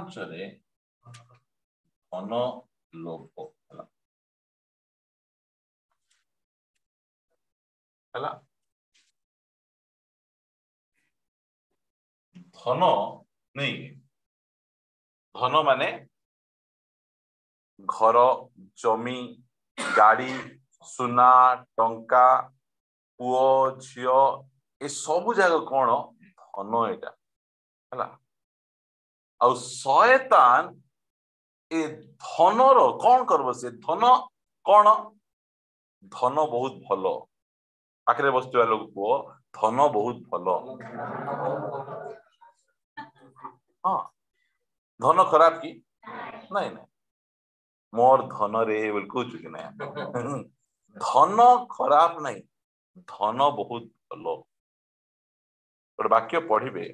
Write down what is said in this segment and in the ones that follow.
ପାଞ୍ଚରେ ଧନ ଲୋଭ ହେଲା ଧନ नहीं धन माने घर जमी गाड़ी सुना टंका पुओ झियो ए सब जगह कौन धन एटा है आ शयतान ए धनर कौन करब से धन कौन धन बहुत भलो पाखे बसुवा लोग पुओ धन बहुत भलो हाँ धन खराब की नहीं नहीं मोर धन रे बोल कौच कि नहीं धन खराब नहीं धन बहुत भलो गोटे वाक्य पढ़िबे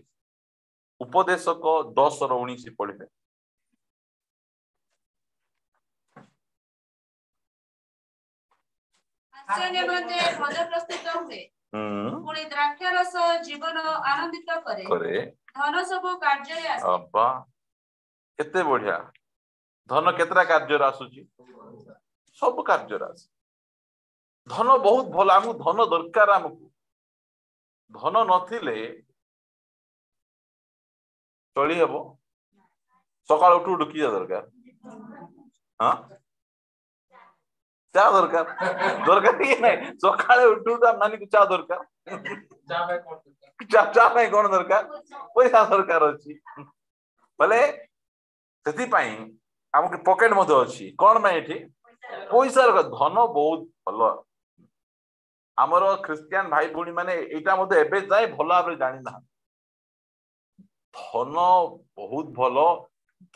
उपदेशक 10:19 पढ़िबे भोजन प्रस्तुत हुए पुणी द्राक्षारस जीवन आनंदित करे धन सब कार्य अब्बा केते बढ़िया धन केतरा कार्य आसुची सब कार्य आस धन बहुत भल आमको धन दरकार आमको धन नथिले चली हेबो सकाळ उठू उठू किया दरकार हाँ चा दरकार दरकार ही नहीं सकाळे उठू उठू मानी को चा दरकार चा नहीं कौन दरकार पैसा दरकार अछि भले सेति पई हमके पॉकेट मध्ये अछि कोन में एठी पैसा धन बहुत भलो आमर ख्रिस्टियन भाई भूणी माने एटा मध्ये एबे जाय भलो भाबरे जानि ना धन बहुत भलो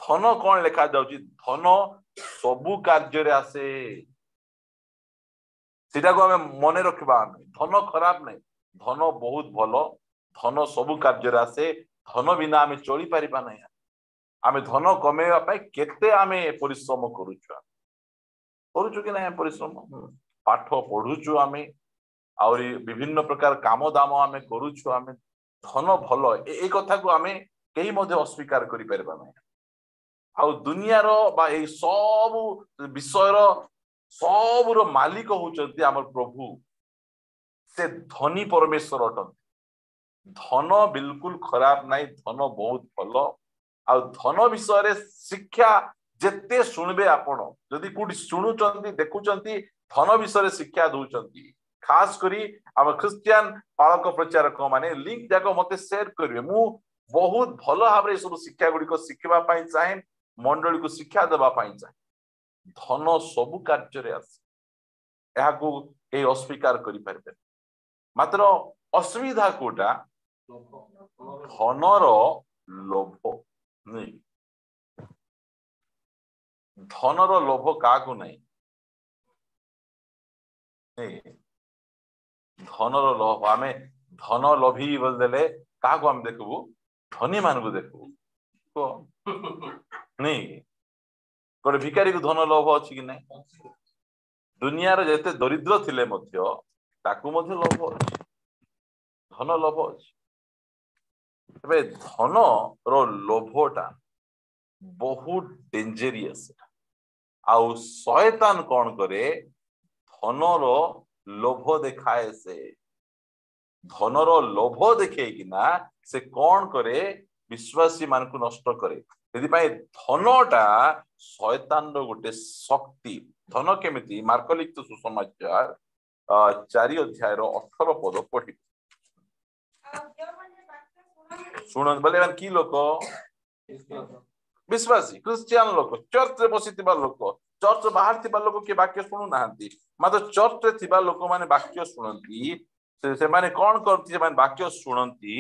धन कौन लिखा जाउची धन सबु कार्य रे आसे सीटा को हमें मने रखबा धन खराब नहीं धन बहुत भलो धन सबु कार्य रे आसे धन बिना हमें चली परिबा नहीं आमे धन कमेवा पाई केते आमे परिश्रम करूछु कि नहीं परिश्रम पाठ पढुछु आमे और विभिन्न प्रकार काम दाम आमे करूछु आमे धन भलो ए कथा को आमे केही मध्ये अस्वीकार करि परबा नहीं आ दुनिया रो बा ए सब विषय रो सब रो मालिक होचंती हमर प्रभु से धनी परमेश्वर अटन धन बिल्कुल खराब नहीं धन बहुत भलो आ धन विषय रे शिक्षा जेते सुनबे आपण जदि कोडी सुनुचंती देखुचंती धन विषय रे शिक्षा दउचंती खास करी हम ख्रिस्टियन पालक प्रचारक माने लिंक जाको मते शेयर करिवे मु बहुत भलो भाबरे सब शिक्षा गुडी को शिखबा पाई चाहे मंडली को शिक्षा देबा पाई चाहे धन सब कार्य रे आस एहा को ए अस्वीकार करि परबे मात्र असुविधा कोटा धनर लोभ नहीं धनर लोभ काकू नहीं धनर लोभ आमे धन लोभी बोल देले काकू हम देखबू धनी मान को देखबू को नहीं कोटे भिखारी को धन लोभ अछि कि नहीं दुनिया रे जते दरिद्र थिले मध्य ताकू मध्य लोभ अछि धन लोभ अछि तबे धन रो लोभटा बहुत डेंजरियस आउ शयतान कौन करे धनर लोभ देखाए से धनर लोभ देखे कि ना से कौन करे विश्वासी मान को नष्ट करे धनटा शयतान रो गोटे शक्ति धन केमिति मार्क लिखित सुसमाचार 4 अध्याय 18 पद पढ़ी सुन बोले की लोक विश्वासी क्रिश्चियन लोक चर्च रे बसिथिबा लोक चर्च बाहर थिबा लोक के वाक्य सुनु नाहंती मात्र चर्च रे थिबा लोक माने वाक्य सुनंती से माने कोन करती से माने वाक्य सुनंती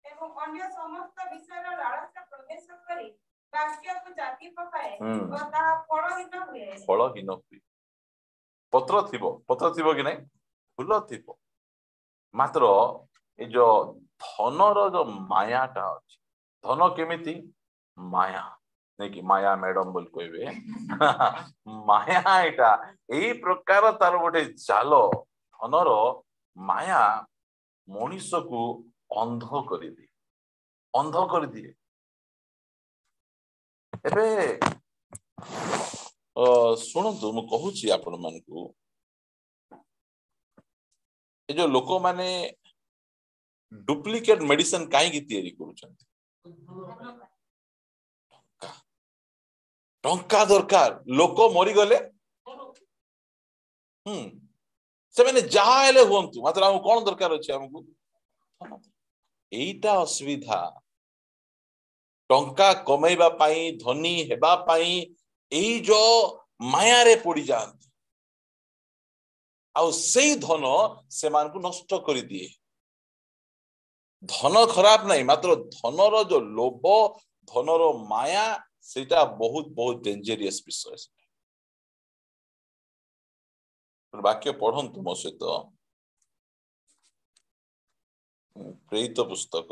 एवं अन्य समस्त विषय लालसा प्रवेश करी वाक्य को जाति पकाए और ता फलहीन हुए पत्र थिबो कि नहीं फूल थिबो मात्र ए जो धनर जो मायाटा अछि धन केमिति माया नहीं कि माया मैडम बोल कहबे माया एटा एई प्रकार तार गोटे जाल धनर माया मनुष्य को अंध कर दी अंध कर दिए। एबे शुणु मु कहूची आपण मानकू ए जो लोक माने डुप्लिकेट मेडिसिन काहे की तैयारी करूछंती टंका दरकार लोक मरी गले से मैंने जहा हेले हुंतु मात्र हम कोन दरकार अछि हमकू एईटा असुविधा टंका कमेबा पाई धनी हेबा पाई एई जो माया रे पड़ी जाती आउ सेई धन से मान को नष्ट कर दिए। धन खराब नहीं मात्र धनर जो लोभ धनर माया सेटा बहुत बहुत डेंजरियस विषय। वाक्य पढ़ंतु मो सहित प्रेरित पुस्तक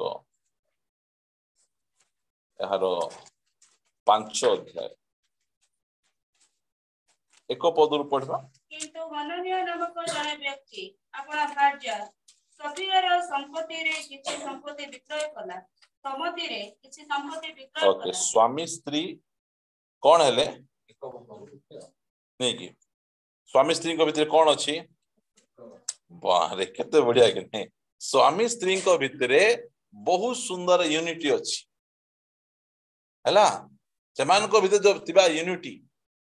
यार 5 अध्याय 1 पदरु पढ़बा। किंतु मननीय नामक जने व्यक्ति अपना भार्या सफियर संपत्ति रे किछि संपत्ति विक्रय कला समति रे किछि संपत्ति विक्रय कला। ओके स्वामी स्त्री कौन हेले नहीं कि स्वामी स्त्री को भीतर कौन अछि बारे केते बढ़िया कि नहीं स्वामी स्त्री को भीतर बहुत सुंदर यूनिटी अछि हैला सेमान को भीतर जो तिबा यूनिटी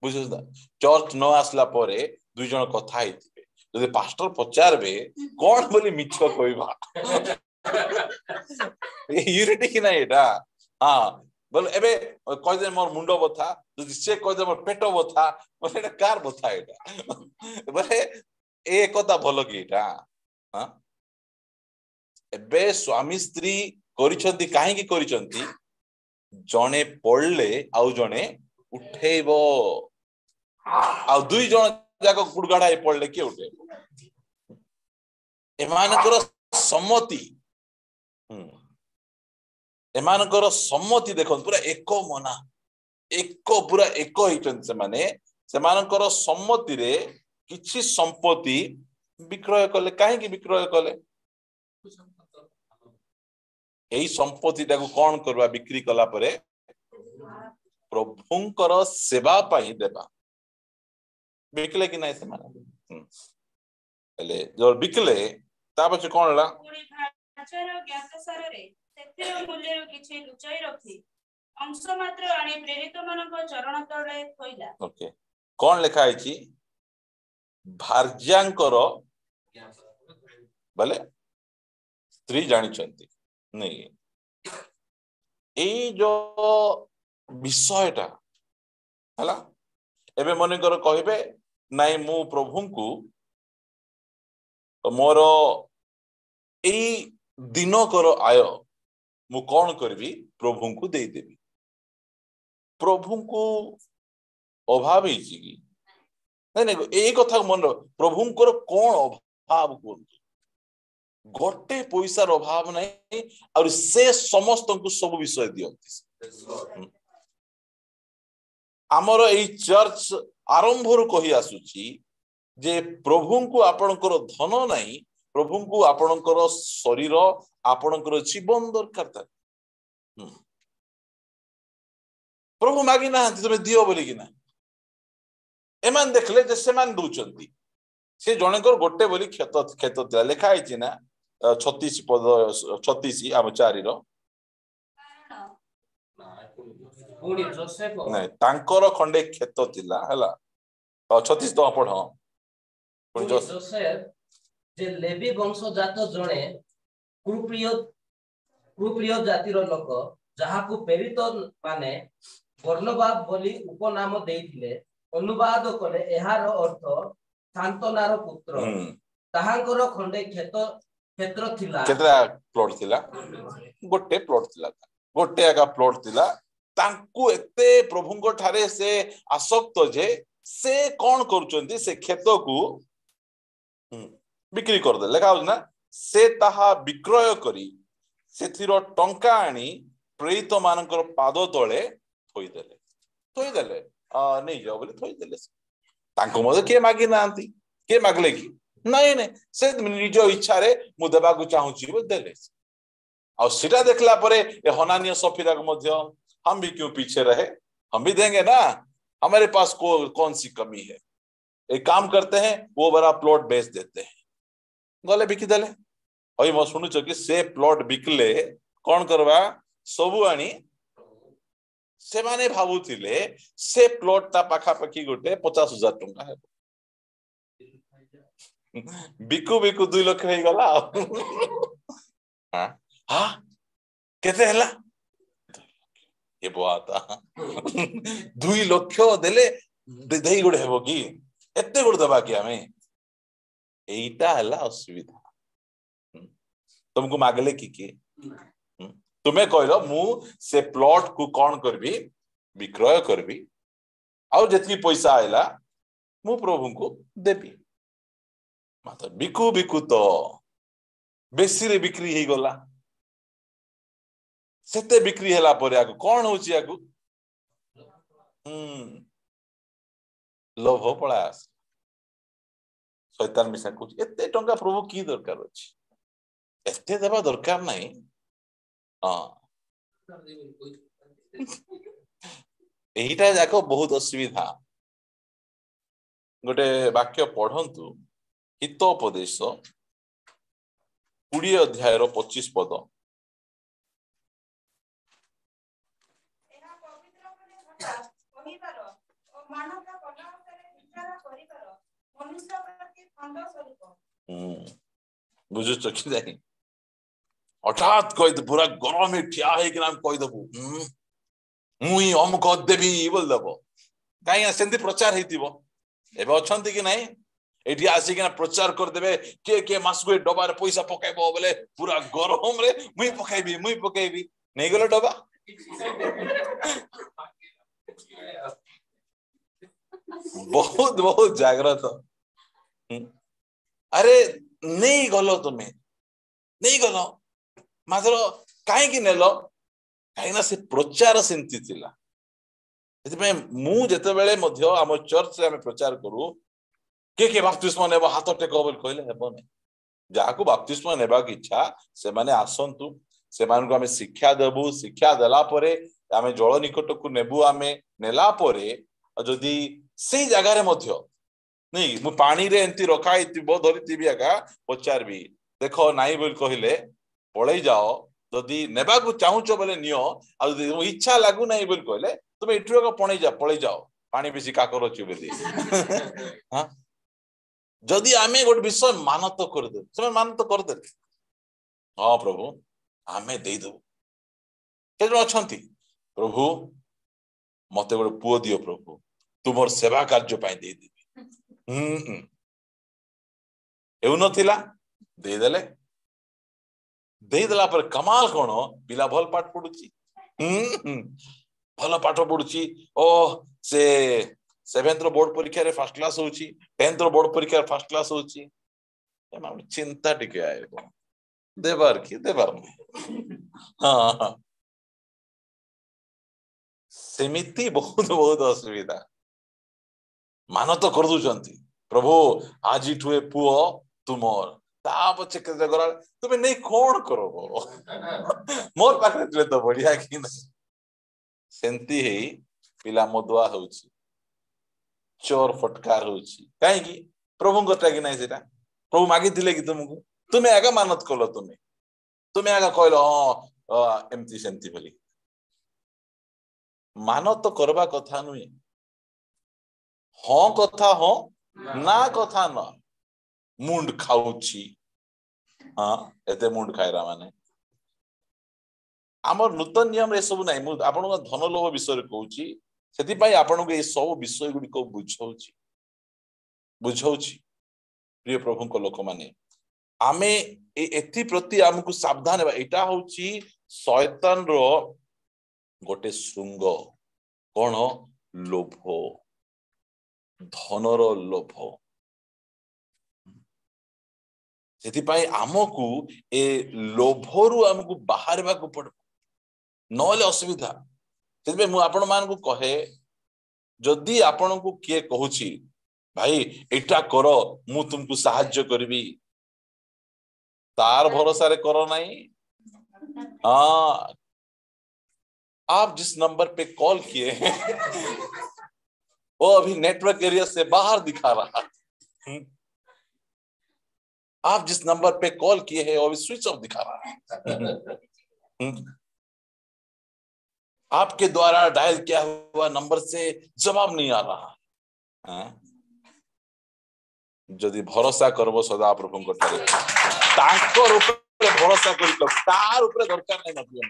बुझुदा चर्च न आसला परे दुई जन कथा आइथिबे जदि पास्टर पचारबे कोन बोली मिछ कहबा यूनिटी कि नहीं एटा हां बोल एबे कह दे मोर मुंडो बथा जदि से कह दे मोर पेटो बथा बोले एटा कार बथा एटा बोले ए कथा भलो कि एटा हां एबे स्वामी स्त्री करिसंती काहे की करिसंती जने पड़ले आउ जने उठेबो आ दुई जन जाको गुडगाडा पड़ले के उठेबो एमानकर सम्मति एमानकर सम्मति देखो पूरा एको मना एको पूरा एको हिचन से माने सेमानकर सम्मति रे किछि संपत्ति विक्रय कले काहे की विक्रय कले एई संपत्ति टाको कोन करबा बिक्री कला परे प्रभुंकर सेवा पाई देबा बिकले कि नहीं से माने हेले जो बिकले ता पछे कोन ला पूरी भाचर ज्ञातसार रे सेतिर मूल्य किछि लुचाई रखी अंश मात्र आनी प्रेरित मानक चरण तळे थोइला। ओके कोन लिखा है छी भार्यांकर भले स्त्री जानि छंती नहीं ए जो विषयटा हला एबे मने कर कहबे नाही मु प्रभु को मोर ए दिन कर आय मु कौन करबी प्रभु को दे देबी प्रभु को अभाव ही कि नहीं नहीं ए कथा मन प्रभु को कौन अभाव को गोटे पैसार अभाव नहीं और से समस्त को सब विषय दियंती आमर ए चर्च आरंभ रु कहि आसुची जे प्रभु को आपनकर धन नहीं प्रभु को आपनकर शरीर आपनकर जीवन दरकार था प्रभु मागी ना तुम दियो बोली कि ना एमान देखले जे सेमान दूचंती से जनकर गोटे बोली खेत खेत लेखा आइछि ना 36 पद 36 आम चारी रो पुणी जोसेफ नहीं तांकर खंडे खेत थिला हला 36 तो पढ पुणी जोसेफ जे लेवी वंश जात जणे कुप्रिय जातिर लोक जहाकू प्रेरित माने बर्नबाब बोली उपनाम देइथिले अनुवाद कले एहार अर्थ सांतनार पुत्र ताहांकर खंडे क्षेत्र थिला केतरा प्लॉट थिला गोटे प्लॉट थिला गोटे आगा प्लॉट थिला तांकू एते प्रभुंको ठारे से आसक्त जे से कोन करूचंती से खेत को बिक्री कर दे लेखा हो ना से ताहा विक्रय करी सेथिरो टंका आनी प्रेरित मानकर पाद तळे थोई देले नहीं जाओ बोले थोई देले तांको मदे के मागी नांती के मागले की नहीं नहीं से निज इच्छा रे मु देबा को चाहू छी बो देले और सीधा देखला परे ये हनानिया सफीरा को मध्य हम भी क्यों पीछे रहे, हम भी देंगे ना, हमारे पास कौन सी कमी है। एक काम करते हैं, वो बड़ा प्लॉट बेच देते हैं, गले बिकी देले। अई म सुनुच कि से प्लॉट बिकले कौन करवा, सबु आनी से माने भाबुथिले से प्लॉट ता पाखा पाखी गोटे 50,000 टंका है, बिकु बिकु 2 लाख हो गला। हां हां केते हला ये बुआता 2 लाख देले देई गोडे हेबो की एते गोड दबा कि हमें, एटा हला असुविधा। तुमको मागले की तुम्हें कहलो मु से प्लॉट को कौन करबी, विक्रय करबी, आउ जतकी पैसा आइला मु प्रभु को देबी। मात्र बिकु बिकु तो बेसी रे बिक्री ही गला, सेते बिक्री हला परे आगु कौन होची आगु लोभ पळास शैतान मिसा कुछ एते टंका प्रभु की दरकार अछि, एते देबा दरकार नहीं। हाँ एहिटा जाको बहुत असुविधा। गोटे वाक्य पढ़ंतु, हितोपदेश 20 अध्याय 25 पद। बुझुच कि नहीं, हठात कह पूरा गरम में ठिया है कि नाम कह दबु मुई अमुक देवी बोल दबो, कहीं सेंती प्रचार हेतिबो। एबे अछंती कि नहीं एठी आसी कि प्रचार कर देबे, के मास को डबार पैसा पकाइबो बोले पूरा गरम रे मुई पकाइबी नहीं गलो डबा। बहुत बहुत जागृत। अरे नहीं गलो, तुम्हें नहीं गलो मात्र कहीं नेल कहीं से प्रचार सेमती थिला। मु जेते बेले मध्य आम चर्च रे आमे प्रचार करू, के बाप्तिस्म नेबो हाथ टेको बोल कहले हेबो नै। जाहाको बाप्तिस्म नेबा की इच्छा से माने आसंतु, से मान को आमे शिक्षा देबू, शिक्षा देला परे आमे जळ निकट को नेबू, आमे नेला परे जदी सेही जगह रे मध्य नहीं मु पानी रे एंती रखाई थिबो धरिथिबी आका पचारबी, देखो नाई बोल कहले पळै जाओ, जदी नेबा को चाहूचो बोले नियो, आ जदी इच्छा लागू नाही बोल कहले तुम इठुका पळै जाओ पानी बेसी काकर अछि बोली। हां जदी आमे गोट विषय मानत कर दे, समय मानत कर दे, हां प्रभु आमे देई दो। केजो अछंती प्रभु मते गोट पुओ दियो प्रभु, तुमर सेवा कार्य पाई देई देबी। एउ नथिला देई देले, देई देला पर कमाल कोन पिला भल पाठ पढुची, भल पाठ पढुची। ओ से 7th बोर्ड परीक्षा रे फर्स्ट क्लास होची, 10th बोर्ड परीक्षा रे फर्स्ट क्लास होची। एमा चिंता टिके आए को देबार की देबार नहीं। हां सेमिति बहुत बहुत असुविधा। मान तो कर दुचंती प्रभु आज ठुए पुओ तुमर, ता पछे के जगरा तुमे नहीं कोन करो मोर पाखरे तुले तो बढ़िया कि नहीं। सेंती हे पिला मदुआ होची, चोर फटकार होची, काहे की प्रभु गोटा कि नहीं सेटा प्रभु मागी दिले कि तुमको, तुमे आगा मानत कलो, तुमे आगा कहलो एमती सेंती बोली। मानत करबा कथा नुई, हाँ कथा हाँ ना कथा ना, मुंड खाउची। हाँ एते मुंड खायरा माने आमर नूतन नियम रे सब नाही। मु आपन धन लोभ विषय रे कहूची, सेति पई आपन को ए सब विषय गुडी को बुझाउची प्रिय प्रभु को लोक माने आमे एथि प्रति हमकु सावधान हेबा। एटा होची शैतान रो गोटे श्रृंग, कोन लोभ, धनर लोभ। सेति पई हमकु ए लोभरु हमकु बाहरबा को पड़, नले असुविधा। सेति पई मु आपन मान को कहे, जदी आपन को के कहूची भाई एटा करो मु तुमको सहाय्य करबी, तार भरोसा रे करो नहीं। हाँ, आप जिस नंबर पे कॉल किए हैं वो अभी नेटवर्क एरिया से बाहर दिखा रहा है। आप जिस नंबर पे कॉल किए हैं वो अभी स्विच ऑफ दिखा रहा है। आपके द्वारा डायल किया हुआ नंबर से जवाब नहीं आ रहा। जदि भरोसा करबो सदा प्रभु को ठारे तांकर ऊपर भरोसा करितो तार ऊपर दरकार नहीं नथियो।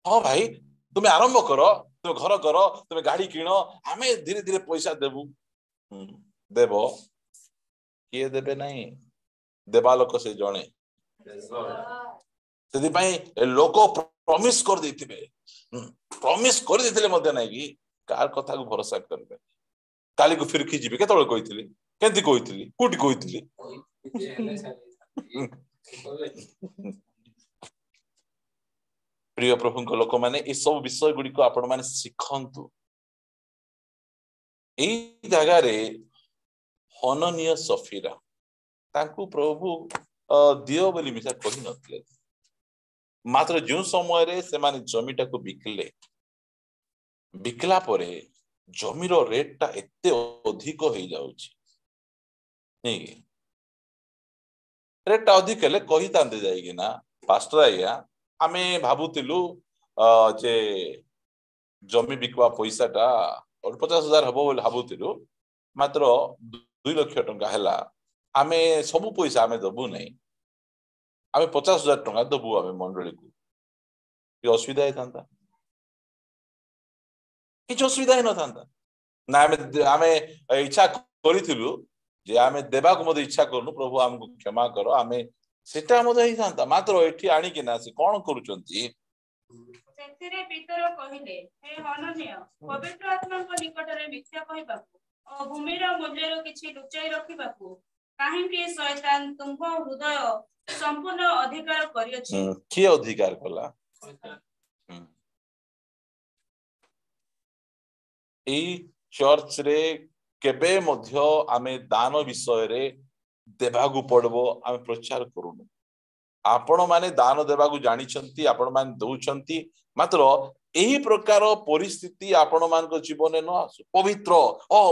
हाँ भाई तुम्हें आरंभ करो, तुम घर करो, तुम्हें गाड़ी किनो, हमें धीरे धीरे पैसा देबू। देबो किए देबे नहीं, देबा लोक से जणे से लोक प्रॉमिस कर देथिबे, प्रॉमिस कर देथिले मध्य नहीं कि कार कथा को भरोसा करबे। काली को फिर खिजिबे केतळे कहिथिली, केंति कहिथिली, कोठी कहिथिली। प्रिय प्रभु को लोक माने ए सब विषय गुडी को आपण माने सिखंतु। एई जगह रे हननीय सफीरा तांकु प्रभु दियो बोली मिसा कहि नथले, मात्र जो समय रे से माने जमीटा को बिकले, बिकला परे जमीर रेट टा एते अधिक हो जाउची नहीं, रेट टा अधिक हेले कहि तांते जाईगी ना पास्टर आया आमे भाबुतिलु जे जमी बिकवा पैसा टा 50,000 हबो बोली भाबुतिलु, मात्र 2 लाख टंका हैला, आमे सब पैसा आमे दबु नहीं, आमे 50,000 टंका दबु आमे मंडली को, ये असुविधा है कि असुविधा ही न था ना। आमे इच्छा करिथिलु जे आमे देबा को मते इच्छा करनु, प्रभु हमको क्षमा करो, आमे सेटा मते ही था, मात्र एठी आनी कि ना से कोन करूचंती सेथिरे पितर कहिले, हे हननीय पवित्र आत्मा को निकटरे मिथ्या कहिबाकू ओ भूमिर मूल्यर किछि लुचाई रखिबाकू काहेकि शैतान तुमको हृदय संपूर्ण अधिकार करियछि। के अधिकार कला? एई चर्च रे केबे मध्य आमे दान विषय रे देबागु पड़बो आमे प्रचार करूनु। आपण माने दान देबागु जानि छंती, आपण माने दउछंती, मात्र एही प्रकार परिस्थिति आपण मान को जीवन न आसु। पवित्र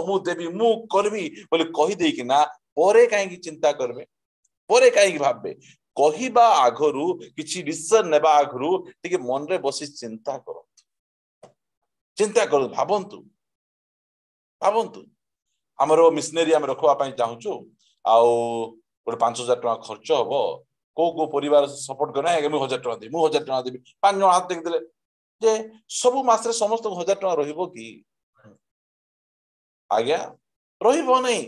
मु देबी मु करबी बोले कहि देई कि ना परे काहे की चिंता करबे, परे काहे की भाबबे, कहिबा आगरु किछि डिसिजन नेबा आगरु टिके मन रे बसी चिंता करो, चिंता करो, भाबंतु भाबंतु हमरो मिशनरी हम रखवा पई चाहूछु आउ 5,000 टका खर्च हबो, को परिवार सपोर्ट करना है, 1,000 टका दे, 1,000 टका देबी, 5 जण हाथ देख देले जे सब मास रे समस्त 1,000 टका रहिबो की आज्ञा रहिबो नहीं।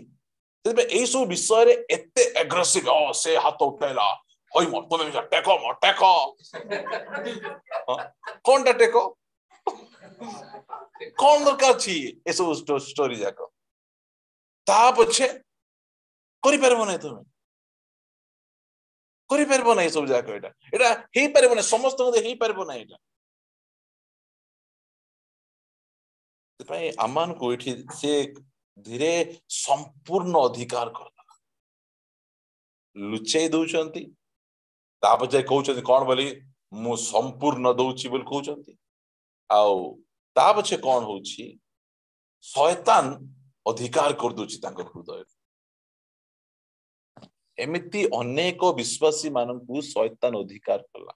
तबे एई सब विषय रे एते एग्रेसिव से हाथ उठैला होई म तुमे टेको म टेको कोन टेको कौन दरकार छी ए सब स्टोरी जाको ता पछे करि परबो नै, तुमे करि परबो नै सब जाको, एटा हेई परबो नै, समस्त मते हेई परबो नै। एटा तपई अमान को एठी से धीरे संपूर्ण अधिकार करला लुचै दउचंती, ता पछे कहउचंती कोन बोली मु संपूर्ण दउची बोल कहउचंती, आउ ता पछे कोन होउची शैतान अधिकार कर दोची तांको हृदय। एमिति अनेक विश्वासी मानकु शैतान अधिकार कला,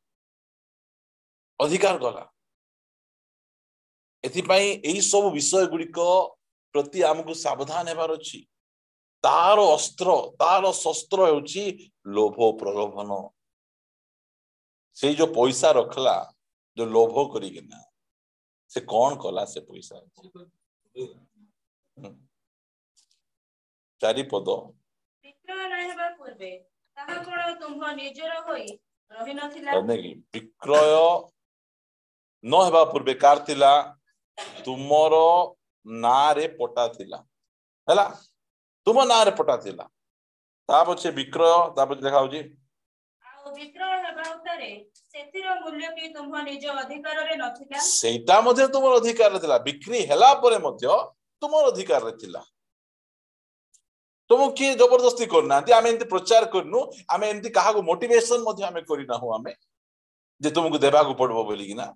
अधिकार कला। एथिपाई एई सब विषय गुडी को प्रति हमकु सावधान हेबार अछि। तार अस्त्र तार शस्त्र होउची लोभ प्रलोभन, से जो पैसा रखला जो लोभ करी के ना से कौन कला से पैसा 4 पद विक्रय रहबा पूर्वे ताहा कोन तुमको निजर होई रहि नथिला, नहीं विक्रय न हेबा पूर्वे कार थिला तुमरो ना रे पटा थिला, हैला तुम ना रे पटा थिला, ता पछे विक्रय, ता पछे देखा होजी आ विक्रय हेबा उतारे सेथिर मूल्य की तुमको निज अधिकार रे नथिला, सेटा मध्ये तुमर अधिकार रे थिला, बिक्री हेला परे मध्ये तुमर अधिकार रे थिला। तुम किए जबरदस्ती करना आमे एंती प्रचार करनु, आमे एंती काहा को मोटिवेशन मध्ये आमे करिना हो, आमे जे तुमको देवाक पड़ो बोली ना।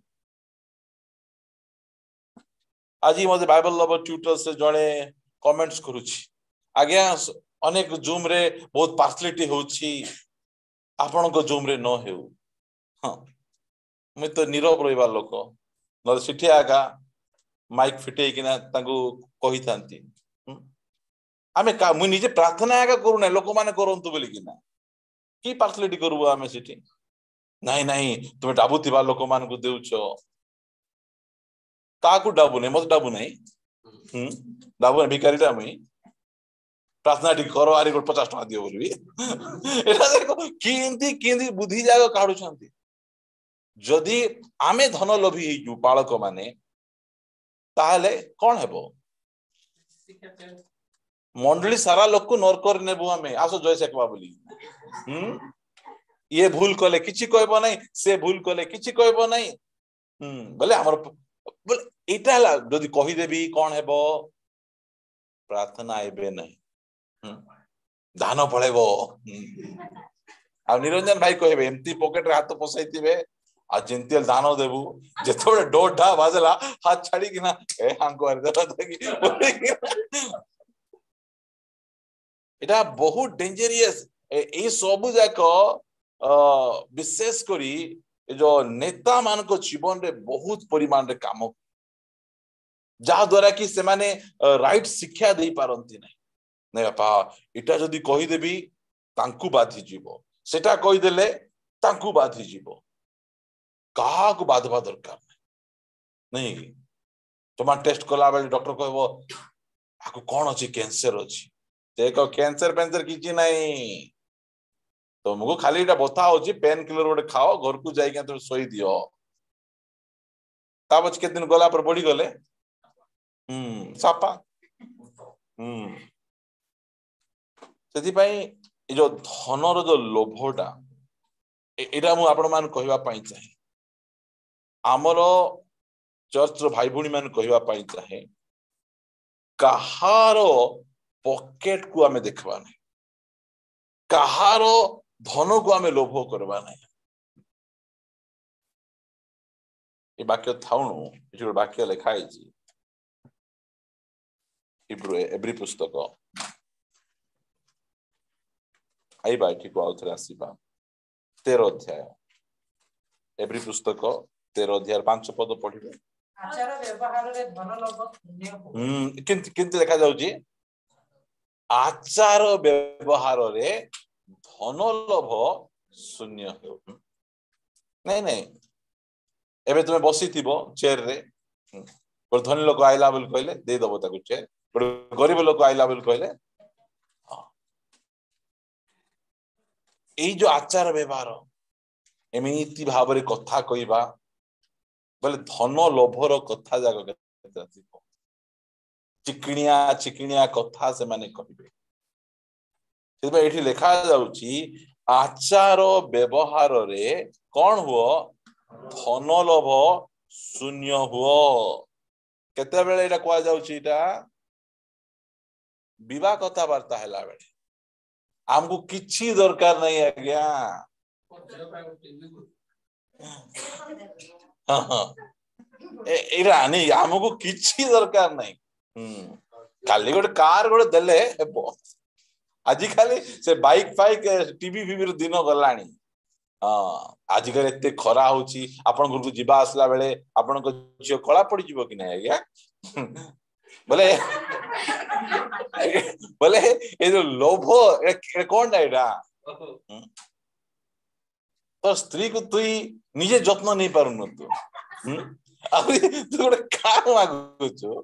आज मत बाइबल लवर ट्यूटर से जड़े कमेंट्स करुछि आज्ञा अनेक जूम रे बहुत पार्सलिटी होछि आपण को जूम रे न हेउ। हाँ मुझे तो नीरव रहा लोक न सिठी आगा माइक फिटे किना तांको कहि थांती आमे का मुझे निजे प्रार्थना आगा करू ना लोक माने करंतु बोली किना की पार्सलिटी करबो आमे सिठी नहीं नहीं तुम डाबुथिबा लोक मान को देउछो ताकू डाबु नहीं मत डाबु नहीं डाबु भिखारीटा मुई प्रार्थना टी करो आरी 50 टका दियो बोलबी एटा देखो किंती किंती बुद्धि जाग काढु छंती जदि आमे धन लोभी हेजु बालक माने ताहले कोन हेबो मंडली सारा लोक को नरकर नेबो आमे आसो जय सेकबा बोली ये भूल कले किछि कहबो नहीं से भूल कले किछि कहबो नहीं बोले हमर बोले एटा हला जदि कहि देबी कोन हेबो प्रार्थना आइबे नहीं दान पळेबो आ निरंजन भाई कहबे एमती पॉकेट रे हाथ पसाइतिबे आ जेंतिल दान देबू जेतोबे डोढा बाजला हाथ छाडी किना ए हांको आर देबा एटा बहुत डेंजरियस ए सब जाक विशेष करी जो नेता मान को जीवन रे बहुत परिमाण रे काम जहा द्वारा कि से माने राइट शिक्षा दे पारंती नहीं नहीं बापा इटा जदि कहि देबी तांकु बाधी जीवो सेटा कहि देले तांकु बाधी जीवो कहा को बाधवा दरकार नहीं तुम टेस्ट कला बेले डॉक्टर कहबो आको कोन अछि कैंसर अछि देखो कैंसर पेंसर किछि नहीं तुमको खाली इटा बता होछि पेन किलर गोटे खाओ घर को जाई के तुम सोई दियो ताबच के दिन गला पर बड़ी गले सापा सेति पई जो धनर जो लोभटा एटा मु आपण मान कहबा पई चाहे आमर चर्च भाई भूणी मान कहबा पई चाहे कहारो पॉकेट को आमे देखबा नहीं कहारो धन को आमे लोभ करबा नहीं ए वाक्य थाउनु जो वाक्य लिखा है जी एब्री पुस्तक आई बाइटी को आउथरे आसीबा 13 अध्याय एब्री पुस्तक 13 अध्याय 5 पद पढिबे आचार व्यवहार रे धन लोभ शून्य हो किंतु देखा जाउजी आचार व्यवहार रे धन लोभ शून्य हो नहीं नहीं एबे तुमे बसी थिबो चेयर रे और धनी लोक आइला बोल कहले दे दबो ताकू चेयर और गरीब लोक आइला बोल कहले एई जो आचार व्यवहार एमिति भाव रे कथा कहिबा बोले धन लोभर कथा जाग चिकनिया कथा से माने कहिबे सेबे एठी लिखा जाउची आचार व्यवहार रे कोन हुओ धन लोभ शून्य हुओ केते बेले एटा कोआ जाउची एटा विवाह कथा वार्ता हैला बेले हमको किछि दरकार नहीं आज्ञा एरा नहीं हमको किछि दरकार नहीं खाली गोटे कार गोटे देले हेबो आजि खाली से बाइक फाइक टीवी फिवी दिन गलानी आज कल एते खरा होची आपन घर को जिबा आसला बेले आपन को झियो कला पड़ी जिवो कि नहीं आज्ञा बोले बोले ए जो लोभ ए कोन डाइडा तो स्त्री को तुई निजे जत्न नहीं पारुन तू अभी तू गोटे कार मागुछु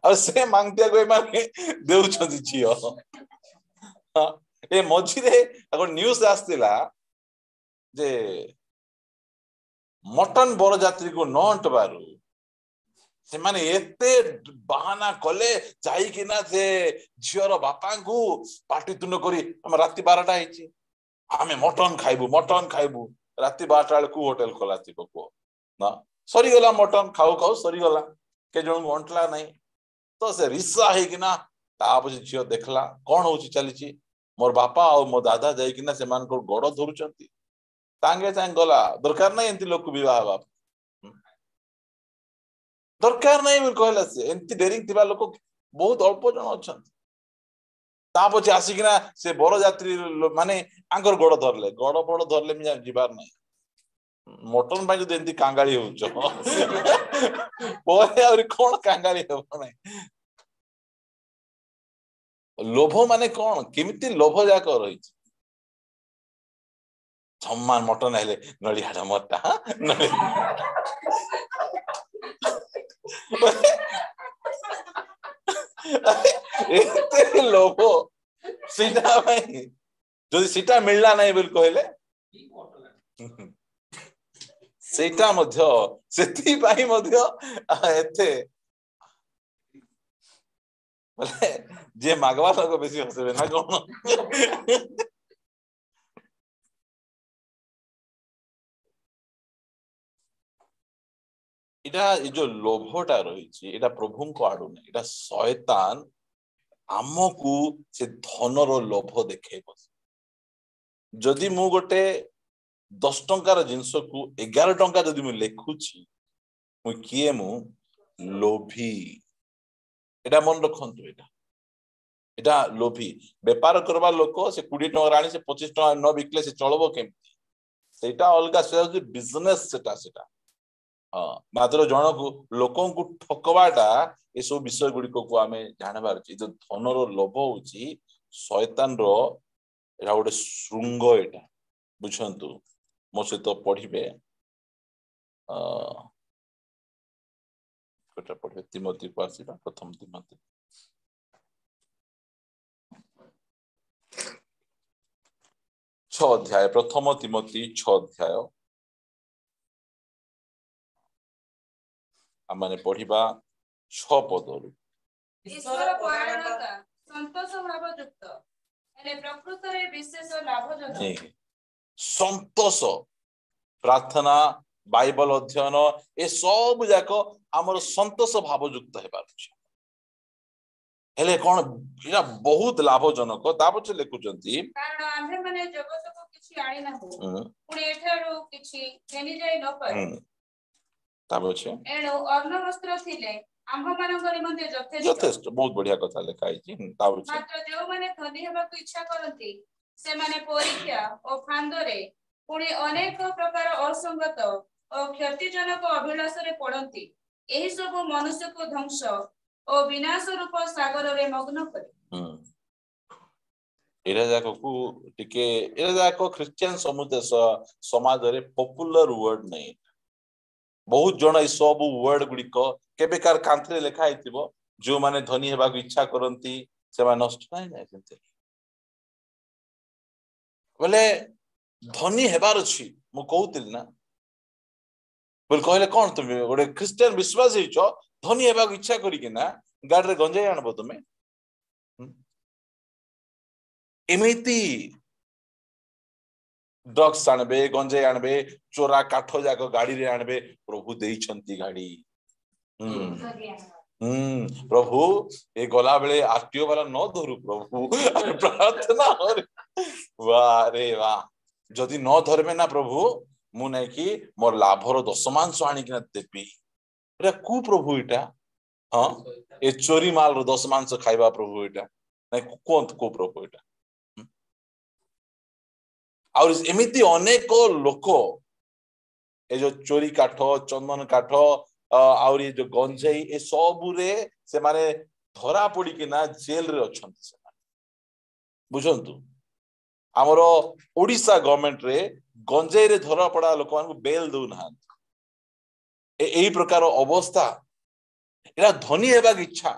और से मांगतिया कोई माने देउछथि झियो ए मझिरे अगर न्यूज आस्तिला जे मटन बरजात्री को न अंटबारू से माने एते बहाना कले जाई किना से झियोर बापा को पार्टी तुन करी हम राती 12टा हिची आमे मटन खाइबू राती 12टा को होटल खोला थिबो को ना सरी गला मटन खाऊ खाऊ सरी गला के जण अंटला नहीं तो से रिसा हे किना तापछ झियो देखला कोन होची चलीची मोर बापा और मो दादा जाई किना से मान को गड़ धरुचंती सागे सागे गला दरकार नहीं एंती लोक विवाह हवा दरकार नहीं बोल कहला से एंती डेरिंग थिबा लोक बहुत अल्प जन अछन ता पछे आसिकिना से बर यात्री माने आंकर गोड़ धरले गोड़ बड़ धरले मी जीवार नहीं मटन भाई जो एंती कांगाली होचो पोरे और कोन कांगाली हो नहीं लोभ माने कोन केमिति लोभ जाक रही सम्मान मटन हेले नलिहाडा मटा एते लोभ सीधा भाई जदि सीटा मिलला नहीं बोल कहले सेटा मध्य सेति भाई मध्य एते बोले जे मागवा लोग बेसी हसबे ना कोन इटा जो लोभटा रही इटा प्रभु को आडू नहीं इटा शैतान आमको से धनर लोभ देखैब जदि मु गोटे 10 टंकार जिनस को 11 टंका जदि मु लेखुची मु किए मु लोभी एटा मन रखंतु एटा लोभी व्यापार करबा लोक से 20 टंका राणी से 25 टंका न बिकले से चलबो केमती सेटा अलगा से बिजनेस सेटा हाँ मात्र जन को लोकों को ठकवाटा ये सब विषय गुड़िक को आम जानबार जो धनर लोभ होची शैतान रो एटा गोटे श्रृंग एटा बुझंतु मो सहित पढ़िबे कोटा पढ़िबे तिमोथी को आसीबा प्रथम तिमोथी 6 अध्याय प्रथम तिमोथी 6 अध्याय आमाने पढ़िबा 6 पदरु ईश्वर परायणता संतोष भाव युक्त एने प्रकृत रे विशेष लाभजनक संतोष प्रार्थना बाइबल अध्ययन ए सब जाक हमर संतोष भाव युक्त हेबार छै हेले कोन इरा बहुत लाभजनक तापछ लेखुचंती कारण आम्हे माने जगत को किछि आणी ना हो पुणी एठारो किछि जेनि जाय न पाए तापछ एणो अर्ण वस्त्र थिले आम्भ मानकर निमंते यथेष्ट बहुत बढ़िया कथा लिखाई छी तापछ मात्र जो माने धनी हेबा को इच्छा करंती से माने परीक्षा और फांदरे पुणी अनेक प्रकार असंगत और क्षतिजनक अभिलाष रे पड़ंती एही सब मनुष्य को ध्वंस और विनाश रूप सागर रे मग्न करे एरा जाको को टिके एरा जाको क्रिश्चियन समुदाय समाज रे पॉपुलर वर्ड नहीं बहुत जण ई सब वर्ड गुडी को केबेकार कांथरे लिखा हितिबो जो माने धनी हेबा को इच्छा करंती से माने नष्ट नाही नै सेते बोले धनी हेबार अछि मु कहउतिल ना बोल कहले कोन तुम गोटे क्रिश्चियन विश्वास हिचो धनी हेबा को इच्छा करी कि ना गाड रे गंजे आनबो तुमे एमिति ड्रग्स आनबे गंजे आनबे चोरा काठ जाको गाड़ी रे आनबे प्रभु देई छंती गाड़ी प्रभु ए गला बेले आरटीओ वाला न धरु प्रभु प्रार्थना वाह रे वाह जदि न धरबे ना प्रभु मु नै कि मोर लाभर 10% आनी कि देबी एटा कु प्रभु एटा हां ए चोरी माल रो 10% खाइबा प्रभु एटा नै कोंत को प्रभु एटा और एमिति अनेक लोक ए जो चोरी काठ चंदन काठ और ये जो गंजेई ए सबुरे से माने धरा पड़ी कि ना जेल रे अछंती से बुझंतु हमरो ओडिसा गवर्नमेंट रे गंजेई रे धरा पड़ा लोक मान को बेल दउ ना एही प्रकार अवस्था एरा धनी हेबा की इच्छा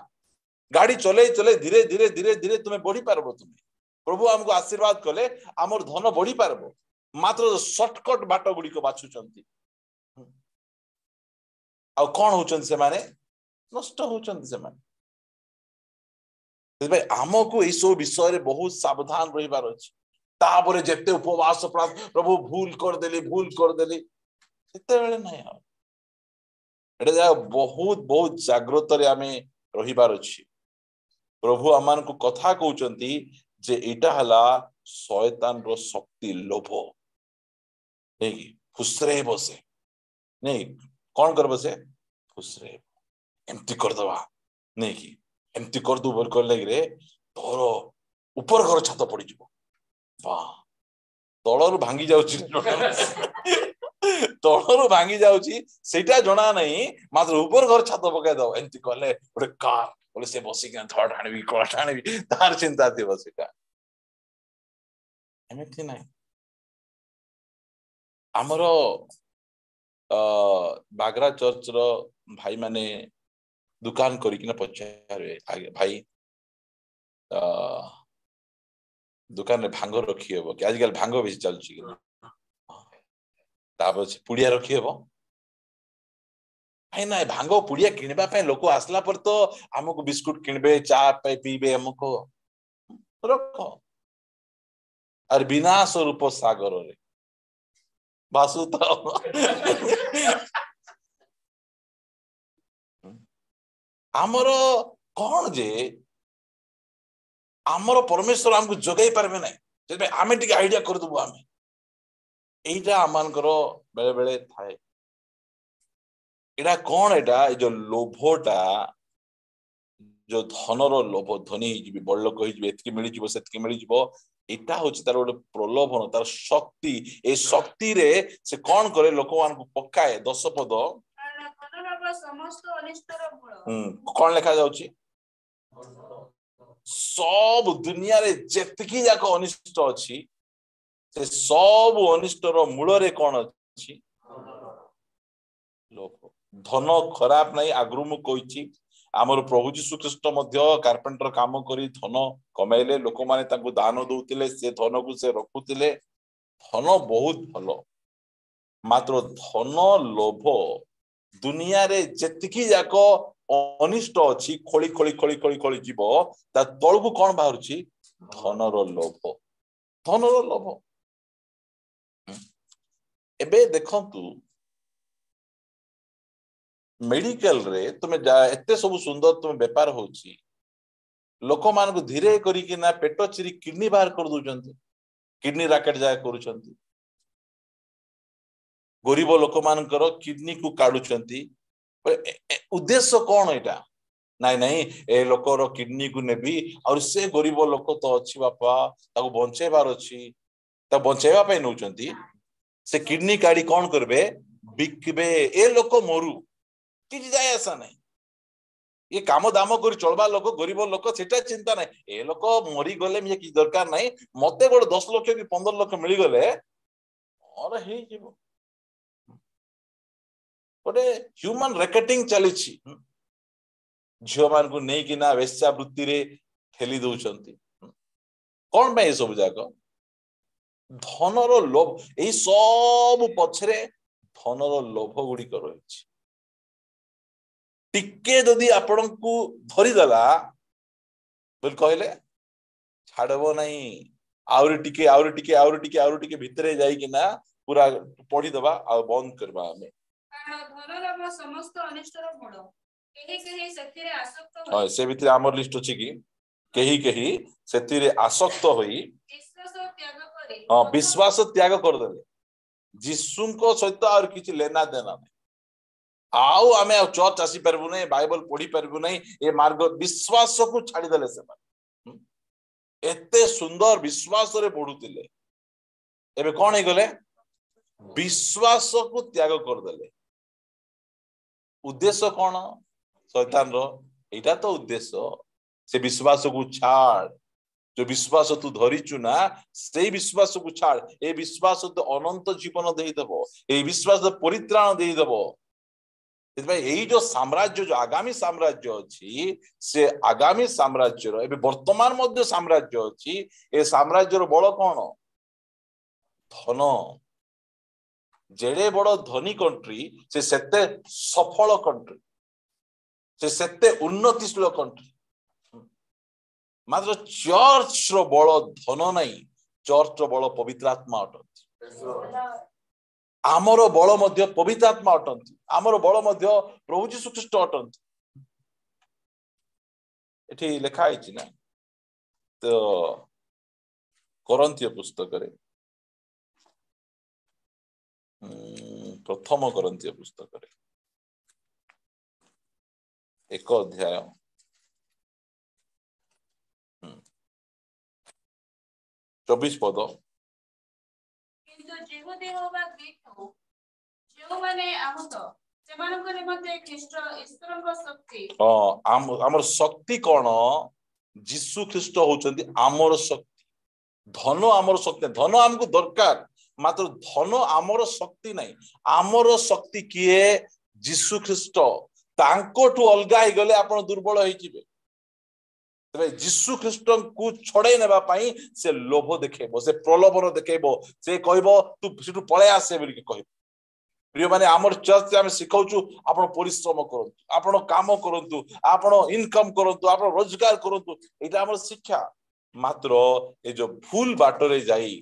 गाड़ी चले चले धीरे धीरे धीरे धीरे तुम्हें बढ़ी पारबो तुम्हें प्रभु हमको आशीर्वाद कले हमर धन बढ़ी पारबो मात्र शॉर्टकट बाट गुडी को बाछुचंती आ कोन होचंती से माने नष्ट होचंती से माने भाई हमको ई सब विषय रे बहुत सावधान रहिबार अछि तापरे जेते उपवास प्रभु भूल कर देली सेते बेले नै आ एटा बहुत बहुत जागृत रे आमे रहिबार अछि प्रभु अमान को कथा कहउचंती जे एटा हला शैतान रो शक्ति लोभ नहीं फुसरे बसे नहीं कौन कर बसे फुसरे एमती कर दवा नहीं कि एमती कर दू बोल कर लगे तोर ऊपर घर छात पड़ जीवो वाह तलरू भांगी जाउची तलरू भांगी जाउची सेटा जणा नहीं मात्र ऊपर घर छात पकाय दो एमती कहले गोटे कार बोले से बसी के थर्ड आनिबी कोट आनिबी तार चिंता थिबो सेटा एमती नहीं हमरो बागरा चर्च रो भाई माने दुकान करिकिना पचारे आगे भाई दुकान रे भांग रखी हेबो कि आजकल भांग बेसी चलछि कि तापर पुड़िया रखी हेबो भाई ना भांग पुड़िया किनबा पे लोक आसला पर तो हमको बिस्कुट किनबे चा पे पीबे हमको रखो और बिना स्वरूप सागर रे बासु तो आमर कौन जे आमर परमेश्वर हमको जगै पारबे नै जे आमे टिके आइडिया कर दबो आमे एटा आमानकर बेले बेले थाए एटा कौन एटा जो लोभटा जो धनर लोभ धनी हिजबी बड़ लोक हिजबे एतकी मिली जिवो सेतकी मिली जिवो एटा होछि तार गोटे प्रलोभन तार शक्ति ए शक्ति रे से कौन करे लोकमान को पकाए 10 पद समस्त अनिष्टर मूल कौन लिखा जाउछि सब दुनिया रे जेतकी जाक अनिष्ट अछि से सब अनिष्टर मूल रे कौन अछि लोभ धन खराब नहीं आगरु मु कहिछि आमर प्रभु यीशु ख्रीष्ट मध्य कारपेंटर काम करी धन कमाइले लोक माने ताको दान दउतिले से धन को से रखुतिले धन बहुत भलो मात्र धन लोभ दुनिया रे जेतकी जाक अनिष्ट अछि खोली खोली खोली खोली खोली जीवो ता तळगु कोन बाहरुछि धनर लोभ एबे देखंतु मेडिकल रे तुमे एते सब सुंदर तुमे व्यापार होछि लोक मान को धीरे करी कि ना पेट चिरी किडनी बाहर कर दोचंती किडनी रैकेट जाय करूचंती गरीब लोक मानकर किडनी को काढुचंती उद्देश्य कौन एटा नहीं नहीं ए लोकर किडनी को नेबी और से गरीब लोक तो अछि बापा ताको बंचेबार अछि ता बंचेबा पय नउचंती से किडनी काढी कौन करबे बिकबे ए लोक मरु किछि जाय आसा नहीं ये काम दाम कर चलबा लोक गरीब लोक सेटा चिंता नहीं ए लोक मरी गले ये कि दरकार नहीं मते गोटे 10 लाख कि 15 लाख मिली गले और हे जीवो गोटे ह्यूमन रैकेटिंग चलीछि झियो मान को नहीं कि ना वेश्यावृत्ति रे ठेली दउचंती कोन पे सब जाक धनर लोभ एई सब पछरे धनर लोभ गुडी कर रहिछि टिके जदि आपण को धरी देला बोल कहले छाड़बो नहीं आउरी टिके भितरे जाई कि ना पूरा पढ़ी दबा आ बंद करबा हमें धनर समस्त अनिष्टर मूल केही केही सेतिरे आसक्त होय से भितरे हमर लिस्ट अछि कि केही केही सेतिरे आसक्त होई विश्वास त्याग कर देले यीशु को सहित और किछि लेना देना नहीं आउ आमे चर्च आसी परबु नहीं बाइबल पढ़ी परबु नहीं ए मार्ग विश्वास को छाड़ी देले से एते सुंदर विश्वास रे बढ़ुतिले एबे कोन हे गले विश्वास को त्याग कर देले उद्देश्य कोन शैतान रो एटा तो उद्देश्य से विश्वास को छाड़ जो विश्वास तू धरिचु ना से विश्वास को छाड़ ए विश्वास तो अनंत जीवन देई देबो ए विश्वास तो परित्राण देई देबो यही जो साम्राज्य जो आगामी साम्राज्य अच्छी से आगामी साम्राज्य एबे वर्तमान मध्य साम्राज्य अच्छी ए साम्राज्य बड़ कौन धन जेड़े बड़ धनी कंट्री से सेते सफल कंट्री से सेते उन्नतिशील कंट्री मात्र चर्च रो बड़ धन नहीं चर्च रो बड़ पवित्र आत्मा अटंती आमर बल मध्य पवित्र आत्मा अटंती आमर बल मध्य प्रभु यीशु ख्रीष्ट अटंती एठी लिखा है ना तो कोरिन्थीय पुस्तक रे प्रथम करंती पुस्तक 1 अध्याय 24 पद किंतु जिहुदी हो बा ग्रीक हो जो माने आहत सेमानक निमंते ख्रीष्ट ईश्वरक शक्ति आमर शक्ति कौन जीसु ख्रीष्ट होचंदी आमर शक्ति धन आमर शक्ति धन हमको दरकार मात्र धन आमर शक्ति नहीं आमर शक्ति किए जीसु ख्रीष्ट तांकोठू अलगा ही गले आपण दुर्बल होई जिवे तबे जीसु ख्रीष्ट को छड़े नेबा पई से लोभ देखेबो से प्रलोभन देखेबो से कहबो तू सिटू पळे आसे बोली कहबो प्रिय माने आमर चर्च हम सिखाउछु आपण परिश्रम करंतु आपण काम करंतु आपण इनकम करंतु आपण रोजगार करंतु एटा हमर शिक्षा मात्र ए जो भूल बाटरे जाई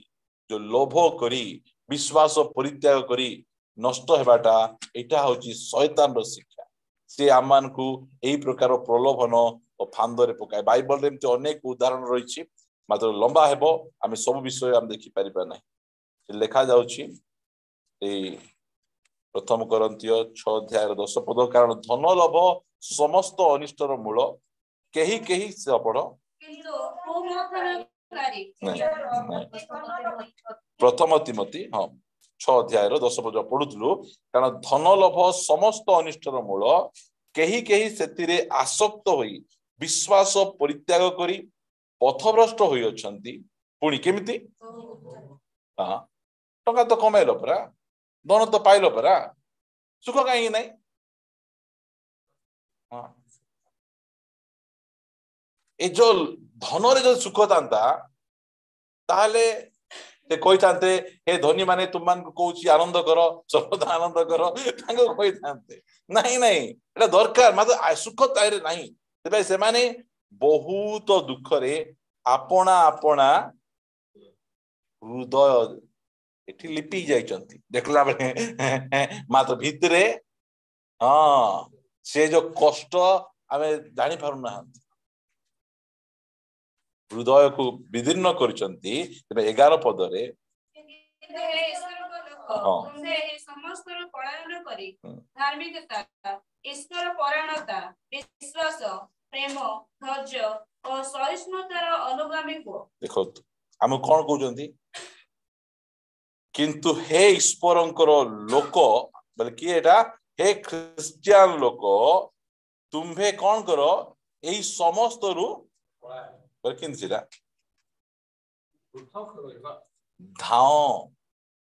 जो लोभ करी विश्वास परित्याग करी नष्ट हेबाटा एटा होची शैतान रो शिक्षा से आमान को एई प्रकार प्रलोभन और फांदरे पकाय बाइबल रे एमते अनेक उदाहरण रहिछि मात्र लंबा हेबो आमे सब विषय हम देखि परिबा नै लेखा जाउछि ए प्रथम करंतिय 6 अध्याय 10 पद कारण धन लोभ समस्त अनिष्टर मूल केही केही से पढ़ प्रथम तिमोथी हाँ 6 अध्याय 10 पद पढ़ुथलु कारण धन लोभ समस्त अनिष्टर मूल केही केही सेतिरे आसक्त होई विश्वास परित्याग करी पथभ्रष्ट होई अछंती पुणी केमिति हां टका तो कमेलो परा धन तो पाइलो परा सुख कहीं नहीं हाँ ए जो धन रे जो सुख तांता ताले ते कोई तांते हे धनी माने तुम मान को कोची आनंद करो सर्वदा आनंद करो तांको कोई तांते नहीं नहीं एटा दरकार मात्र सुख ताइरे नहीं तबे से माने बहुत दुख रे आपना आपना हृदय एठी लिपि जाइचंती देखला बेले मात्र भितरे हाँ से जो कष्ट आमे जानि पारु ना हृदय को विदीर्ण करचंती तबे 11 पद रे समस्त पलायन करी धार्मिकता ईश्वर परायणता विश्वास प्रेम धैर्य और सहिष्णुतार अनुगामी को देखो हम कोन कहउचंती किंतु हे ईश्वरंकर लोक बल्कि एटा हे क्रिश्चियन लोक तुम्हे कौन करो एई समस्त रु बल्कि सिरा धाओ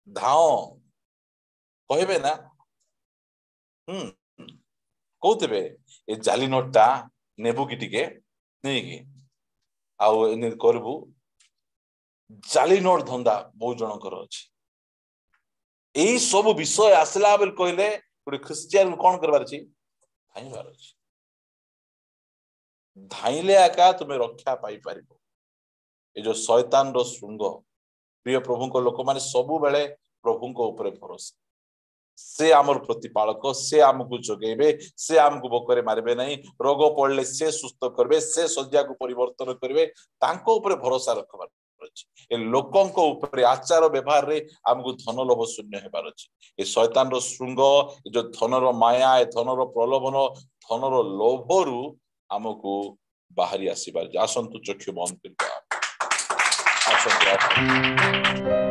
धाओ कहबे ना कहते ए जाली नोटा नेबू की टिके नहीं कि आउ एने करबू जाली नोट धंदा बहुत जनकर अछि एई सब विषय आसला बेल कहले गोटे ख्रिस्टियन कौन करबार अछि धाइबार अछि धाइले आका तुमे रक्षा पाई परिबो ए जो शैतान रो श्रृंग प्रिय प्रभु को लोक माने सब बेले प्रभु को ऊपर भरोसा से आमर प्रतिपालक से आमको जगेबे से आमको बोकरे मारबे नहीं रोग पड़ले से सुस्थ करबे से शज्या को परिवर्तन करबे तांको ऊपर भरोसा रखबार ए लोकों को ऊपर आचार व्यवहार रे हमको धन लोभ शून्य हेबार अछि ए शैतान रो श्रृंग जो धन रो माया ए धन रो प्रलोभन धन रो लोभ रु हमको बाहरी आसीबार आसंतु चक्षु बंद करबा आसंतु